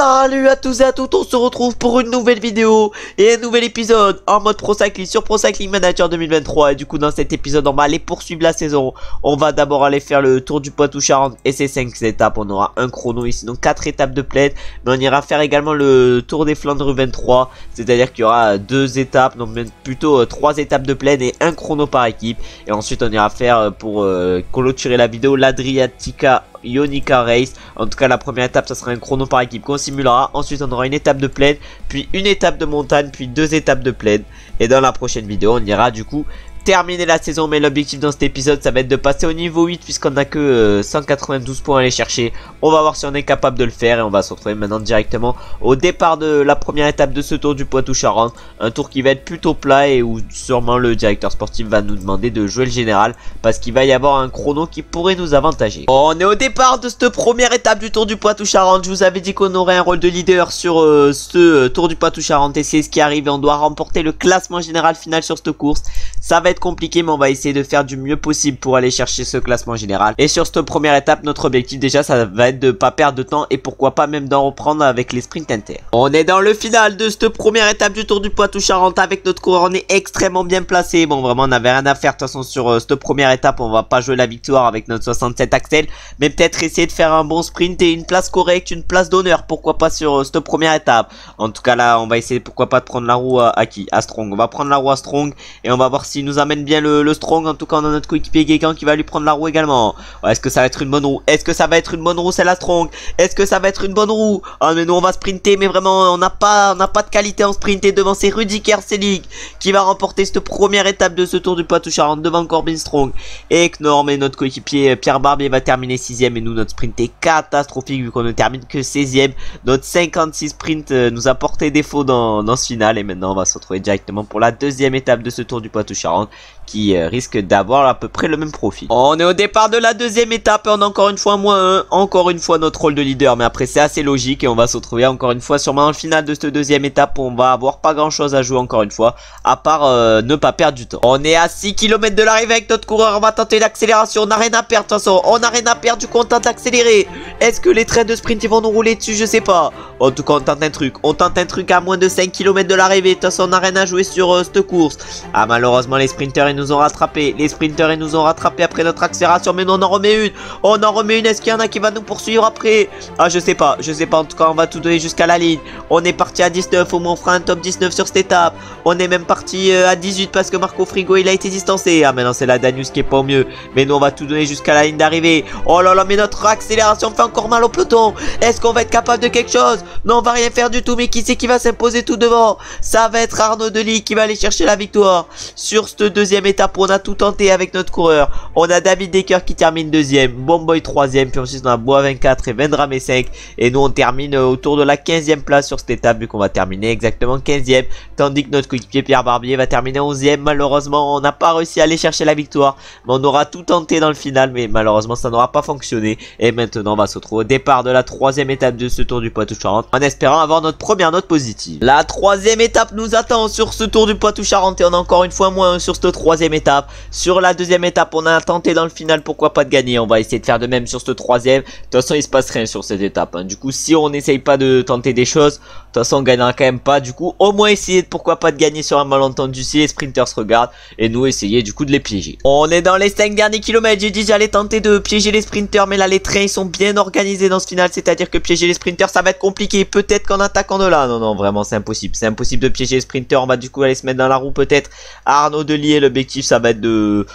Salut à tous et à toutes, on se retrouve pour une nouvelle vidéo et un nouvel épisode en mode Pro Cycling sur Pro Cycling Manager 2023. Et du coup dans cet épisode on va aller poursuivre la saison. On va d'abord aller faire le tour du Poitou-Charentes et ses 5 étapes. On aura un chrono ici, donc 4 étapes de plaide. Mais on ira faire également le tour des Flandres 23. C'est à dire qu'il y aura 2 étapes, donc même plutôt 3 étapes de plaide et un chrono par équipe. Et ensuite on ira faire pour clôturer la vidéo l'Adriatica Ionica Race. En tout cas la première étape ça sera un chrono par équipe qu'on simulera. Ensuite on aura une étape de plaine, puis une étape de montagne, puis 2 étapes de plaine. Et dans la prochaine vidéo on ira du coup terminer la saison, mais l'objectif dans cet épisode ça va être de passer au niveau 8 puisqu'on a que 192 points à aller chercher. On va voir si on est capable de le faire et on va se retrouver maintenant directement au départ de la première étape de ce tour du Poitou-Charentes. Un tour qui va être plutôt plat et où sûrement le directeur sportif va nous demander de jouer le général parce qu'il va y avoir un chrono qui pourrait nous avantager. On est au départ de cette première étape du tour du Poitou-Charentes. Je vous avais dit qu'on aurait un rôle de leader sur ce tour du Poitou-Charentes et c'est ce qui arrive. On doit remporter le classement général final sur cette course. Ça va être compliqué mais on va essayer de faire du mieux possible pour aller chercher ce classement général. Et sur cette première étape notre objectif déjà ça va être de pas perdre de temps et pourquoi pas même d'en reprendre avec les sprints inter. On est dans le final de cette première étape du tour du Poitou-Charentes avec notre coureur. On est extrêmement bien placé. Bon vraiment on n'avait rien à faire de toute façon sur cette première étape. On va pas jouer la victoire avec notre 67 Axel, mais peut-être essayer de faire un bon sprint et une place correcte, une place d'honneur, pourquoi pas sur cette première étape. En tout cas là on va essayer pourquoi pas de prendre la roue à qui? À Strong. On va prendre la roue à Strong et on va voir s'il nous amène bien le Strong. En tout cas on a notre coéquipier Guégan qui va lui prendre la roue également. Ouais, est-ce que ça va être une bonne roue? Est-ce que ça va être une bonne roue celle-là Strong? Est-ce que ça va être une bonne roue? Ah mais nous on va sprinter, mais vraiment on n'a pas de qualité en sprint. Et devant c'est Rudy Kerselig qui va remporter cette première étape de ce tour du Poitou-Charentes devant Corbin Strong et Knorr. Et notre coéquipier Pierre Barbier va terminer 6ème et nous notre sprint est catastrophique vu qu'on ne termine que 16ème. Notre 56 sprint nous a porté défaut dans ce final et maintenant on va se retrouver directement pour la deuxième étape de ce tour du Poitou-Charentes qui risque d'avoir à peu près le même profil. On est au départ de la deuxième étape et on a encore une fois -1, encore une fois notre rôle de leader, mais après c'est assez logique et on va se retrouver encore une fois sûrement dans le final de cette deuxième étape où on va avoir pas grand chose à jouer encore une fois à part ne pas perdre du temps. On est à 6 km de l'arrivée avec notre coureur. On va tenter l'accélération, on n'a rien à perdre de toute façon, on n'a rien à perdre, du coup on tente d'accélérer. Est-ce que les trains de sprint ils vont nous rouler dessus? Je sais pas. En tout cas on tente un truc à moins de 5 km de l'arrivée. De toute façon on n'a rien à jouer sur cette course. Ah malheureusement les sprinters ils nous ont rattrapé. Les sprinters ils nous ont rattrapé après notre accélération. Mais non on en remet une. On en remet une. Est-ce qu'il y en a qui va nous poursuivre après? Ah je sais pas. En tout cas on va tout donner jusqu'à la ligne. On est parti à 19. Au moins on fera un top 19 sur cette étape. On est même parti à 18 parce que Marco Frigo il a été distancé. Ah maintenant c'est la Danius qui est pas au mieux. Mais nous on va tout donner jusqu'à la ligne d'arrivée. Oh là là mais notre accélération fait encore mal au peloton. Est-ce qu'on va être capable de quelque chose? Non on va rien faire du tout. Mais qui c'est qui va s'imposer tout devant? Ça va être Arnaud Delis qui va aller chercher la victoire. Sur cette deuxième étape on a tout tenté avec notre coureur. On a David Decker qui termine 2ème, Bomboy 3ème, puis ensuite on a Bois 24 et Vendramé 5. Et nous on termine autour de la 15ème place sur cette étape vu qu'on va terminer exactement 15ème. Tandis que notre coéquipier Pierre Barbier va terminer 11ème. Malheureusement on n'a pas réussi à aller chercher la victoire. Mais on aura tout tenté dans le final, mais malheureusement ça n'aura pas fonctionné. Et maintenant on va se retrouver au départ de la 3ème étape de ce tour du Poitou-Charentes en espérant avoir notre première note positive. La 3ème étape nous attend sur ce tour du Poitou-Charentes et on a encore une fois -1 sur cette 3ème étape. Sur la 2ème étape on a tenté dans le final, pourquoi pas de gagner. On va essayer de faire de même sur cette 3ème. De toute façon il se passe rien sur cette étape hein. Du coup si on n'essaye pas de tenter des choses, de toute façon on gagnera quand même pas. Du coup au moins essayer de pourquoi pas de gagner sur un malentendu si les sprinters se regardent et nous essayer du coup de les piéger. On est dans les 5 derniers kilomètres. J'ai dit j'allais tenter de piéger les sprinters, mais là les trains ils sont bien organisés dans ce final, c'est à dire que piéger les sprinters ça va être compliqué. Peut-être qu'en attaquant de là, non vraiment c'est impossible. C'est impossible de piéger les sprinters. On va du coup aller se mettre dans la roue peut-être Arnaud Delis. L'objectif ça va être de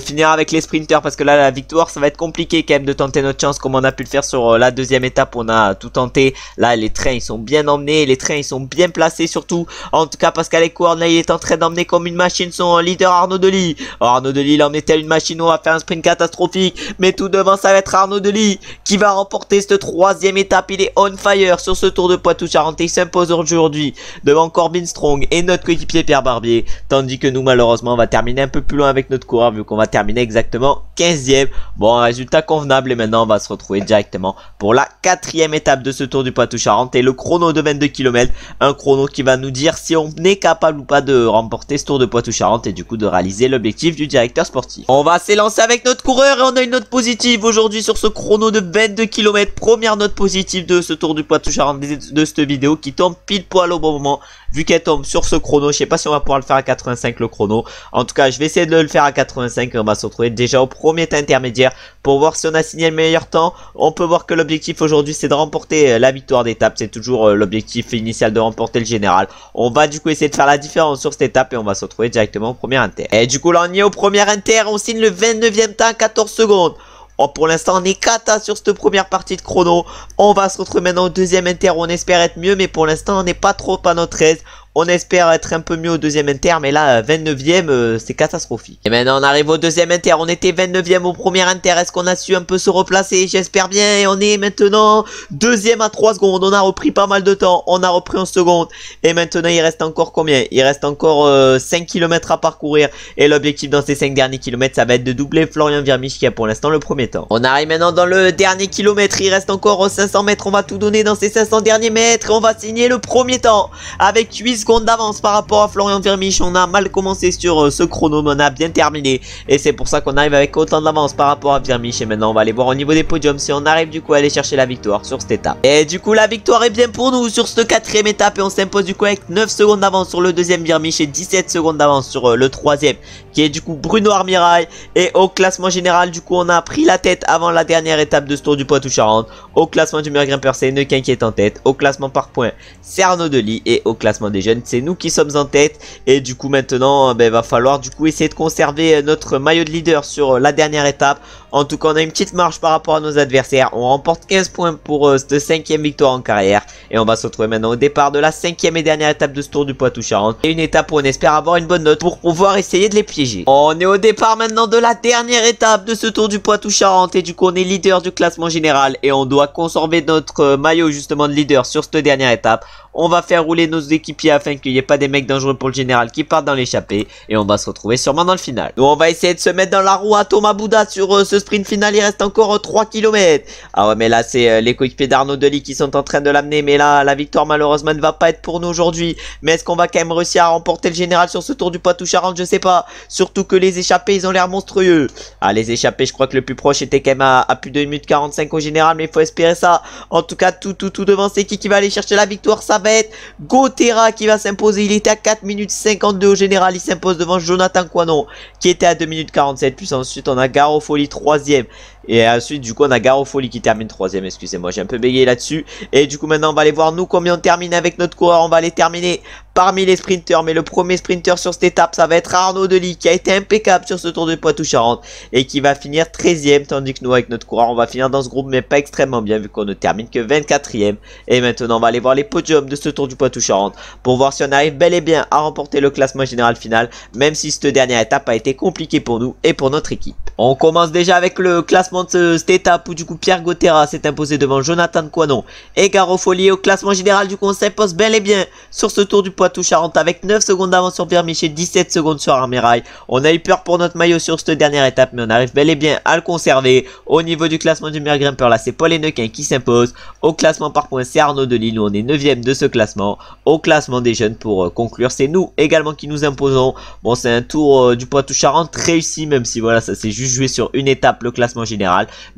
finir avec les sprinters parce que là la victoire ça va être compliqué quand même de tenter notre chance comme on a pu le faire sur la deuxième étape. On a tout tenté. Là les trains ils sont bien emmenés, les trains ils sont bien placés surtout. En tout cas Pascal Ecourne là il est en train d'emmener comme une machine son leader Arnaud Delis. Arnaud Delis il emmenait tel une machine. On va faire un sprint catastrophique, mais tout devant ça va être Arnaud Delis qui va remporter cette 3ème étape. Il est on fire sur ce tour de Poitou-Charentes. Il s'impose aujourd'hui devant Corbin Strong et notre coéquipier Pierre Barbier, tandis que nous malheureusement malheureusement on va terminer un peu plus loin avec notre coureur vu qu'on va terminer exactement 15e. Bon, un résultat convenable et maintenant on va se retrouver directement pour la 4e étape de ce Tour du Poitou-Charentes et le chrono de 22 km. Un chrono qui va nous dire si on est capable ou pas de remporter ce Tour de Poitou-Charentes et du coup de réaliser l'objectif du directeur sportif. On va s'élancer avec notre coureur et on a une note positive aujourd'hui sur ce chrono de 22 km. Première note positive de ce Tour du Poitou-Charentes de cette vidéo qui tombe pile poil au bon moment. Vu qu'elle tombe sur ce chrono, je sais pas si on va pouvoir le faire à 85 le chrono. En tout cas, je vais essayer de le faire à 85 et on va se retrouver déjà au premier temps intermédiaire pour voir si on a signé le meilleur temps. On peut voir que l'objectif aujourd'hui c'est de remporter la victoire d'étape. C'est toujours l'objectif initial de remporter le général. On va du coup essayer de faire la différence sur cette étape et on va se retrouver directement au premier inter. Et du coup là on y est au premier inter, on signe le 29e temps à 14 secondes. Oh, pour l'instant on est cata sur cette première partie de chrono. On va se retrouver maintenant au deuxième inter où on espère être mieux, mais pour l'instant on n'est pas trop à notre aise. On espère être un peu mieux au deuxième inter, mais là 29e c'est catastrophique. Et maintenant on arrive au deuxième inter, on était 29e au premier inter. Est-ce qu'on a su un peu se replacer? J'espère bien. Et on est maintenant deuxième à 3 secondes. On a repris pas mal de temps, on a repris en seconde. Et maintenant il reste encore combien? Il reste encore 5 km à parcourir. Et l'objectif dans ces 5 derniers kilomètres ça va être de doubler Florian Virmich qui a pour l'instant le premier temps. On arrive maintenant dans le dernier kilomètre, il reste encore 500 mètres. On va tout donner dans ces 500 derniers mètres. On va signer le premier temps avec 8 secondes d'avance par rapport à Florian Virmich. On a mal commencé sur ce chrono mais on a bien terminé et c'est pour ça qu'on arrive avec autant d'avance par rapport à Virmich. Et maintenant on va aller voir au niveau des podiums si on arrive du coup à aller chercher la victoire sur cette étape. Et du coup la victoire est bien pour nous sur cette 4e étape et on s'impose du coup avec 9 secondes d'avance sur le deuxième Virmich et 17 secondes d'avance sur le troisième qui est du coup Bruno Armirail. Et au classement général du coup on a pris la tête avant la dernière étape de ce Tour du Poitou-Charentes. Au classement du meilleur grimpeur c'est Neuquin qui est en tête. Au classement par points c'est Arnaud Delis et au classement des jeunes c'est nous qui sommes en tête. Et du coup maintenant va falloir du coup essayer de conserver notre maillot de leader sur la dernière étape. En tout cas on a une petite marge par rapport à nos adversaires. On remporte 15 points pour cette 5e victoire en carrière. Et on va se retrouver maintenant au départ de la 5e et dernière étape de ce Tour du Poitou-Charentes. Et une étape où on espère avoir une bonne note pour pouvoir essayer de les piéger. On est au départ maintenant de la dernière étape de ce Tour du Poitou-Charentes. Et du coup on est leader du classement général. Et on doit conserver notre maillot justement de leader sur cette dernière étape. On va faire rouler nos équipiers afin qu'il n'y ait pas des mecs dangereux pour le général qui partent dans l'échappée. Et on va se retrouver sûrement dans le final. Nous on va essayer de se mettre dans la roue à Thomas Bouda sur ce sprint final. Il reste encore 3 km. Ah ouais mais là c'est les coéquipiers d'Arnaud Delis qui sont en train de l'amener. Mais là la victoire malheureusement ne va pas être pour nous aujourd'hui. Mais est-ce qu'on va quand même réussir à remporter le général sur ce Tour du Poitou-Charentes? Je sais pas. Surtout que les échappés ils ont l'air monstrueux. Ah les échappés je crois que le plus proche était quand même à plus de 1 minute 45 au général. Mais il faut espérer ça. En tout cas tout devant c'est qui va aller chercher la victoire? Ça va être Gauthierat qui va s'imposer. Il était à 4 minutes 52 au général. Il s'impose devant Jonathan Coinon qui était à 2 minutes 47. Puis ensuite on a Garofoli 3e. Et ensuite du coup on a Garofoli qui termine 3e. Excusez-moi j'ai un peu bégayé là-dessus. Et du coup maintenant on va aller voir nous combien on termine avec notre coureur. On va aller terminer parmi les sprinteurs. Mais le premier sprinter sur cette étape ça va être Arnaud Delis qui a été impeccable sur ce Tour de Poitou-Charentes. Et qui va finir 13e. Tandis que nous avec notre coureur on va finir dans ce groupe mais pas extrêmement bien vu qu'on ne termine que 24e. Et maintenant on va aller voir les podiums de ce Tour du Poitou-Charentes. Pour voir si on arrive bel et bien à remporter le classement général final. Même si cette dernière étape a été compliquée pour nous et pour notre équipe. On commence déjà avec le classement de cette étape où du coup Pierre Gauthierat s'est imposé devant Jonathan Coinon et Garofoli. Au classement général du coup on s'impose bel et bien sur ce Tour du Poitou-Charentes avec 9 secondes d'avance sur Virmich et 17 secondes sur Armirail. On a eu peur pour notre maillot sur cette dernière étape mais on arrive bel et bien à le conserver. Au niveau du classement du meilleur grimpeur là c'est Paul Hennequin qui s'impose. Au classement par points c'est Arnaud Delis. Nous on est 9e de ce classement. Au classement des jeunes pour conclure c'est nous également qui nous imposons. Bon c'est un Tour du Poitou-Charentes réussi même si voilà ça s'est juste joué sur une étape le classement général.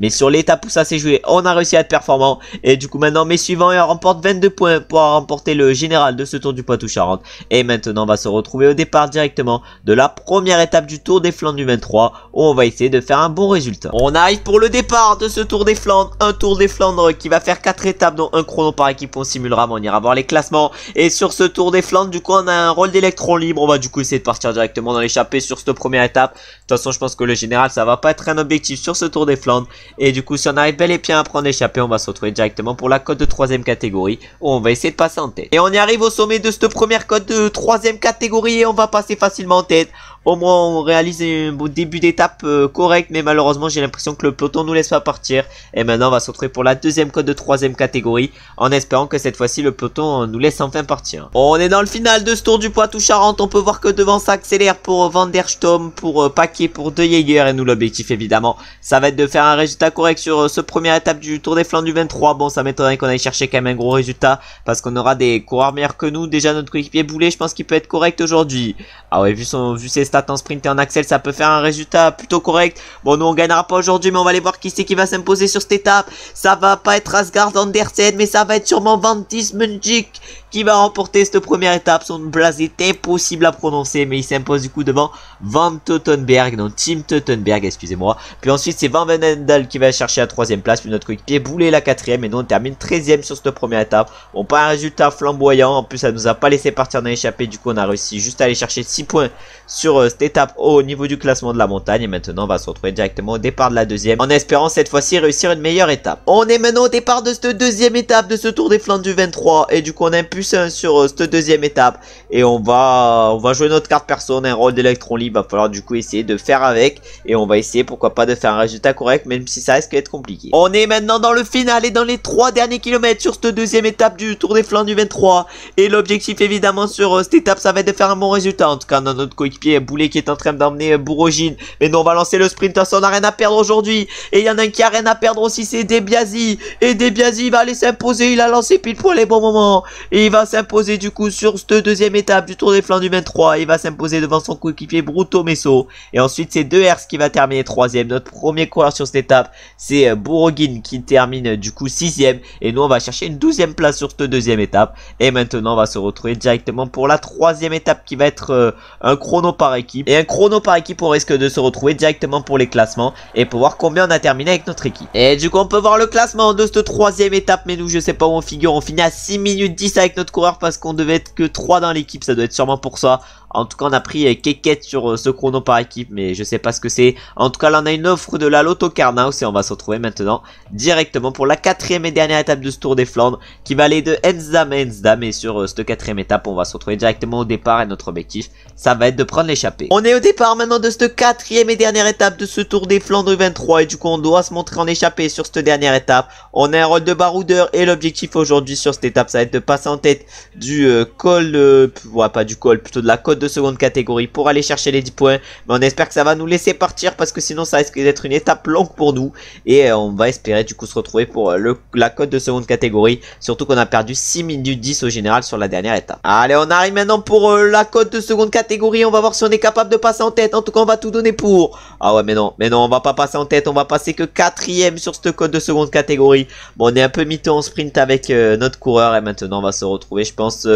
Mais sur l'étape où ça s'est joué on a réussi à être performant. Et du coup maintenant mes suivants ils remportent 22 points pour remporter le général de ce Tour du Poitou-Charentes. Et maintenant on va se retrouver au départ directement de la première étape du Tour des Flandres du 23 où on va essayer de faire un bon résultat. On arrive pour le départ de ce Tour des Flandres. Un Tour des Flandres qui va faire 4 étapes dont un chrono par équipe. On simulera mais on ira voir les classements. Et sur ce Tour des Flandres du coup on a un rôle d'électron libre. On va du coup essayer de partir directement dans l'échappée sur cette première étape. De toute façon je pense que le général ça va pas être un objectif sur ce Tour des Flandres. Et du coup si on arrive bel et bien à prendre l'échappée on va se retrouver directement pour la cote de 3e catégorie où on va essayer de passer en tête. Et on y arrive au sommet de cette première cote de 3e catégorie et on va passer facilement en tête. au moins on réalise un beau début d'étape correct, mais malheureusement j'ai l'impression que le peloton nous laisse pas partir. Et maintenant on va se retrouver pour la deuxième côte de troisième catégorie, en espérant que cette fois-ci le peloton nous laisse enfin partir. On est dans le final de ce Tour du Poitou-Charentes, on peut voir que devant ça accélère pour Van der Stom, pour Paquet, pour De Jager, et nous l'objectif évidemment ça va être de faire un résultat correct sur ce première étape du Tour des Flandres du 23. Bon, ça m'étonnerait qu'on aille chercher quand même un gros résultat, parce qu'on aura des coureurs meilleurs que nous. Déjà notre coéquipier Boulet, je pense qu'il peut être correct aujourd'hui. Ah ouais, vu ses stats en sprint et en axel, ça peut faire un résultat plutôt correct. Bon, nous on gagnera pas aujourd'hui, mais on va aller voir qui c'est qui va s'imposer sur cette étape. Ça va pas être Asgard Andersen, mais ça va être sûrement Van Tismenjik qui va remporter cette première étape. Son blaze est impossible à prononcer, mais il s'impose du coup devant Van Teutenberg, non, Tim Teutenberg, excusez-moi. Puis ensuite c'est Van Veenendaal qui va chercher la troisième place, puis notre coéquipier Boulet la quatrième, et nous on termine 13e sur cette première étape. Bon, pas un résultat flamboyant, en plus ça nous a pas laissé partir dans l'échappée, du coup on a réussi juste à aller chercher 6 points sur cette étape au niveau du classement de la montagne, et maintenant on va se retrouver directement au départ de la deuxième, en espérant cette fois-ci réussir une meilleure étape. On est maintenant au départ de cette deuxième étape de ce Tour des Flandres du 23, et du coup on a un plus 1 sur cette deuxième étape, et on va jouer notre carte perso. On a un rôle d'électron libre, va falloir du coup essayer de faire avec, et on va essayer pourquoi pas de faire un résultat correct, même si ça risque d'être compliqué. On est maintenant dans le final et dans les 3 derniers kilomètres sur cette deuxième étape du Tour des Flandres du 23, et l'objectif évidemment sur cette étape ça va être de faire un bon résultat. En tout cas, on a notre coéquipier Boulet qui est en train d'emmener Bourogine, mais nous on va lancer le sprint, on n'a rien à perdre aujourd'hui, et il y en a un qui a rien à perdre aussi, c'est Debiasi, et Debiasi va aller s'imposer. Il a lancé pile poil les bons moments, et il va s'imposer du coup sur cette deuxième étape du Tour des Flandres du 23. Il va s'imposer devant son coéquipier Bruto Messo, et ensuite c'est De Hers qui va terminer 3ème. Notre premier coureur sur cette étape c'est Bourogine qui termine du coup 6ème, et nous on va chercher une 12ème place sur cette deuxième étape. Et maintenant on va se retrouver directement pour la 3ème étape qui va être un chrono par équipe, et un chrono par équipe on risque de se retrouver directement pour les classements et pour voir combien on a terminé avec notre équipe. Et du coup on peut voir le classement de cette 3ème étape, mais nous je sais pas où on figure. On finit à 6 minutes 10 avec notre coureur parce qu'on devait être que 3 dans l'équipe, ça doit être sûrement pour ça. En tout cas on a pris Keket sur ce chrono par équipe, mais je sais pas ce que c'est. En tout cas là on a une offre de la Lotto Carnaus, et on va se retrouver maintenant directement pour la 4ème et dernière étape de ce Tour des Flandres, qui va aller de Ensdam à Ensdam. Et sur cette 4ème étape on va se retrouver directement au départ, et notre objectif ça va être de prendre l'échappée. On est au départ maintenant de cette 4ème et dernière étape de ce Tour des Flandres 23, et du coup on doit se montrer en échappée sur cette dernière étape. On a un rôle de baroudeur, et l'objectif aujourd'hui sur cette étape ça va être de passer en tête du col, ouais, pas du col, plutôt de la côte de seconde catégorie pour aller chercher les 10 points. Mais on espère que ça va nous laisser partir, parce que sinon ça risque d'être une étape longue pour nous, et on va espérer du coup se retrouver pour la côte de seconde catégorie, surtout qu'on a perdu 6 minutes 10 au général sur la dernière étape. Allez, on arrive maintenant pour la côte de seconde catégorie. On va voir si on est capable de passer en tête. En tout cas on va tout donner pour. Ah ouais, mais non on va pas passer en tête, on va passer que 4ème sur cette côte de seconde catégorie. Bon, on est un peu mytho en sprint avec notre coureur, et maintenant on va se retrouver je pense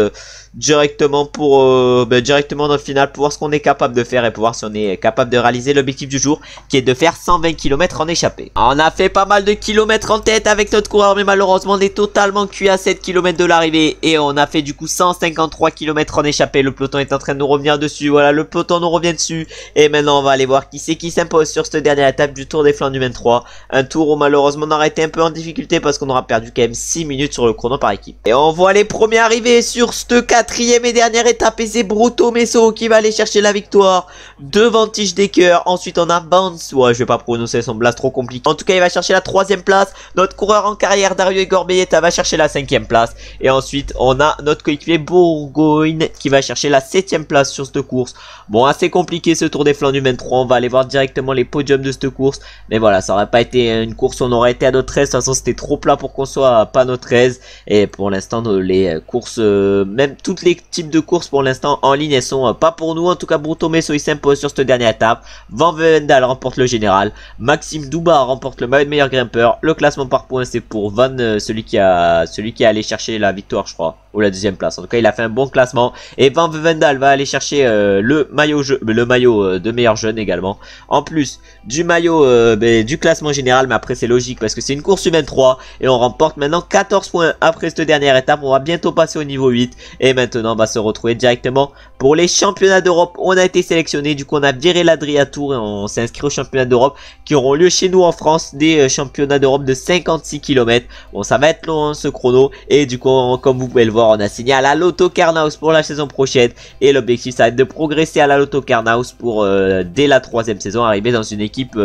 directement pour directement dans le final, pour voir ce qu'on est capable de faire et pour voir si on est capable de réaliser l'objectif du jour, qui est de faire 120 km en échappée. On a fait pas mal de kilomètres en tête avec notre coureur, mais malheureusement on est totalement cuit à 7 km de l'arrivée, et on a fait du coup 153 km en échappée. Le peloton est en train de nous revenir dessus, voilà, le peloton nous revient dessus, et maintenant on va aller voir qui c'est qui s'impose sur cette dernière étape du Tour des Flandres du 23. Un tour où malheureusement on aura été un peu en difficulté parce qu'on aura perdu quand même 6 minutes sur le chrono par équipe. Et on voit les premiers arriver sur cette 4ème et dernière étape, et c'est Bruto Messo qui va aller chercher la victoire devant Tischdecker. Ensuite on a Bounce, ouais je vais pas prononcer son blast, trop compliqué. En tout cas il va chercher la 3ème place. Notre coureur en carrière Dario Egorbeieta va chercher la 5ème place, et ensuite on a notre coéquipier Bourgogne qui va chercher la 7ème place sur cette course. Bon, assez compliqué ce Tour des Flandres du 23, on va aller voir directement les podiums de cette course, mais voilà, ça aurait pas été une course où on aurait été à notre aise. De toute façon c'était trop plat pour qu'on soit pas à notre aise, et pour l'instant les courses, même toutes les types de courses pour l'instant en ligne, elles sont pas pour nous. En tout cas Bruto Messo il s'impose sur cette dernière étape. Van Veenendaal remporte le général, Maxime Douba remporte le maillot de meilleur grimpeur. Le classement par points c'est pour Van, celui qui est allé chercher la victoire je crois, ou la 2ème place. En tout cas il a fait un bon classement, et Van Veenendaal va aller chercher le maillot de meilleur jeune également, en plus du maillot du classement général. Mais après c'est logique parce que c'est une course U23, et on remporte maintenant 14 points après cette dernière étape. On va bientôt passer au niveau 8, et maintenant on va se retrouver directement pour les championnats d'Europe. On a été sélectionné, du coup on a viré l'Adria Tour et on s'est inscrit aux championnats d'Europe qui auront lieu chez nous en France, des championnats d'Europe de 56 km. Bon, ça va être long hein, ce chrono, et du coup comme vous pouvez le voir savoir, on a signé à la Lotto Carnhouse pour la saison prochaine. Et l'objectif, ça va être de progresser à la Lotto Carnhouse pour, dès la 3e saison, arriver dans une équipe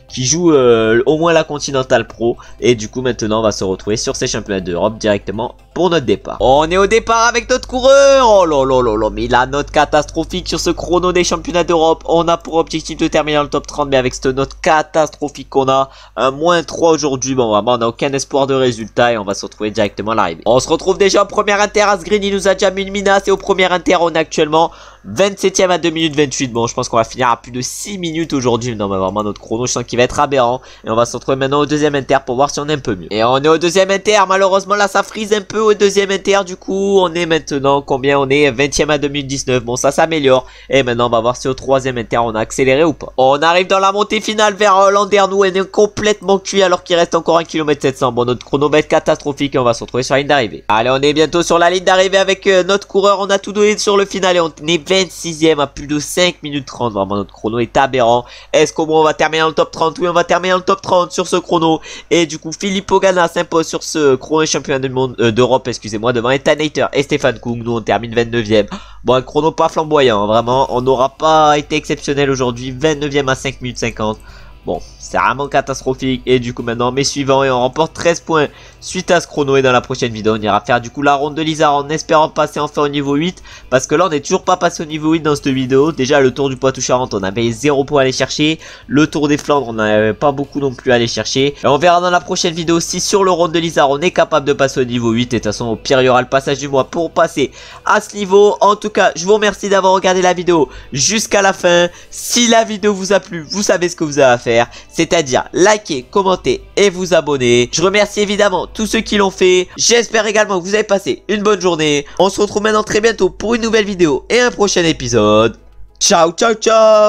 qui joue au moins la Continental Pro. Et du coup, maintenant, on va se retrouver sur ces championnats d'Europe directement pour notre départ. On est au départ avec notre coureur. Oh là là là là, mais la note catastrophique sur ce chrono des championnats d'Europe. On a pour objectif de terminer dans le top 30, mais avec cette note catastrophique qu'on a, un -3 aujourd'hui, bon vraiment on n'a aucun espoir de résultat et on va se retrouver directement à l'arrivée. On se retrouve déjà au premier Inter. Asgreen il nous a déjà mis une minace et au premier Inter on est actuellement 27ème à 2 minutes 28. Bon, je pense qu'on va finir à plus de 6 minutes aujourd'hui. Non, mais vraiment, notre chrono, je sens qu'il va être aberrant. Et on va se retrouver maintenant au deuxième Inter pour voir si on est un peu mieux. Et on est au deuxième Inter. Malheureusement, là, ça frise un peu au deuxième Inter. Du coup, on est maintenant, combien on est 20ème à 2019. Bon, ça s'améliore. Et maintenant, on va voir si au troisième Inter, on a accéléré ou pas. On arrive dans la montée finale vers Landerneau. On est complètement cuit alors qu'il reste encore 1 km 700. Bon, notre chrono va être catastrophique et on va se retrouver sur la ligne d'arrivée. Allez, on est bientôt sur la ligne d'arrivée avec notre coureur. On a tout donné sur le final et on est 26ème à plus de 5 minutes 30. Vraiment, notre chrono est aberrant. Est-ce qu'au moins on va terminer dans le top 30? Oui, on va terminer dans le top 30 sur ce chrono. Et du coup, Filippo Ganna s'impose sur ce chrono championnat du monde d'Europe, excusez-moi, devant Ethan Hayter et Stéphane Kung. Nous, on termine 29ème. Bon, un chrono pas flamboyant, hein, vraiment. On n'aura pas été exceptionnel aujourd'hui. 29ème à 5 minutes 50. Bon, c'est vraiment catastrophique. Et du coup, maintenant, on met suivant et on remporte 13 points suite à ce chrono. Et dans la prochaine vidéo, on ira faire du coup la ronde de Lizard en espérant passer enfin au niveau 8. Parce que là, on n'est toujours pas passé au niveau 8 dans cette vidéo. Déjà, le tour du Poitou-Charentes, on avait 0 pour aller chercher. Le tour des Flandres, on n'avait pas beaucoup non plus à aller chercher. Et on verra dans la prochaine vidéo si sur le ronde de Lizard, on est capable de passer au niveau 8. Et de toute façon, au pire, il y aura le passage du mois pour passer à ce niveau. En tout cas, je vous remercie d'avoir regardé la vidéo jusqu'à la fin. Si la vidéo vous a plu, vous savez ce que vous avez à faire. C'est-à-dire liker, commenter et vous abonner. Je remercie évidemment tous ceux qui l'ont fait. J'espère également que vous avez passé une bonne journée. On se retrouve maintenant très bientôt pour une nouvelle vidéo et un prochain épisode. Ciao, ciao, ciao!